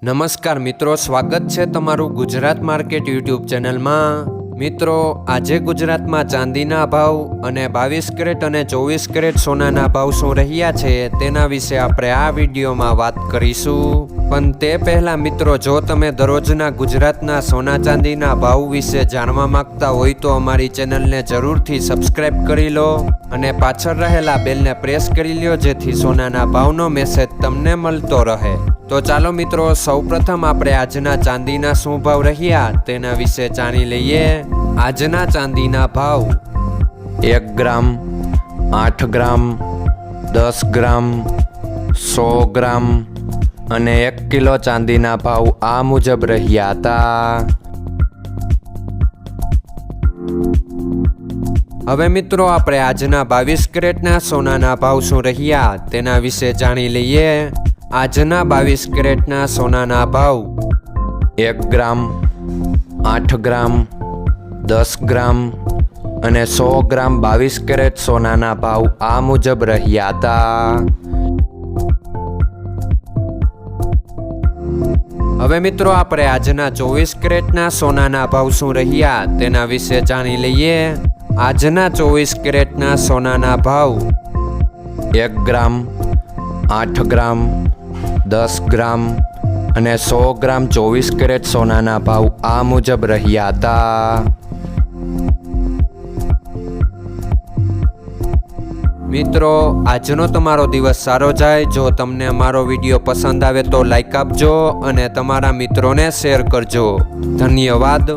નમસ્કાર મિત્રો, સ્વાગત છે તમારું ગુજરાત માર્કેટ યુટ્યુબ ચેનલમાં। મિત્રો, આજે ગુજરાતમાં ચાંદીના ભાવ અને 22 કેરેટ અને 24 કેરેટ સોનાના ભાવ શું રહ્યા છે તેના વિશે આપણે આ વિડીયોમાં વાત કરીશું। પણ તે પહેલાં મિત્રો, જો તમે દરરોજના ગુજરાતના સોના ચાંદીના ભાવ વિશે જાણવા માંગતા હોય તો અમારી ચેનલને જરૂરથી સબસ્ક્રાઈબ કરી લો અને પાછળ રહેલા બેલને પ્રેસ કરી લો, જેથી સોનાના ભાવનો મેસેજ તમને મળતો રહે। તો ચાલો મિત્રો, સૌપ્રથમ આપણે આજના ચાંદીના શું ભાવ રહ્યા તેના વિશે જાણી લઈએ। આજના ચાંદીના ભાવ 1 ગ્રામ, 8 ગ્રામ, 10 ગ્રામ, 100 ગ્રામ અને 1 કિલો ચાંદીના ભાવ આ મુજબ રહ્યા હતા। હવે મિત્રો, આપણે આજના 22 કેરેટના સોનાના ભાવ શું રહ્યા તેના વિશે જાણી લઈએ। આજના 22 કેરેટના સોનાના ભાવ 1 ગ્રામ, 8 ગ્રામ, 10 ગ્રામ અને 100 ગ્રામ 22 કેરેટ સોનાના ભાવ આ મુજબ રહ્યા હતા। હવે મિત્રો, આપણે આજના 24 કેરેટના સોનાના ભાવ શું રહ્યા તેના વિશે જાણી લઈએ। આજના 24 કેરેટના સોનાના ભાવ 1 ગ્રામ, 8 ગ્રામ, 10 ગ્રામ અને 100 ગ્રામ 24 કેરેટ સોનાના ભાવ આ મુજબ રહ્યા હતા। મિત્રો, આજનો તમારો દિવસ સારો જાય। જો તમને અમારો વિડીયો પસંદ આવે તો લાઈક આપજો અને તમારા મિત્રોને શેર કરજો। ધન્યવાદ।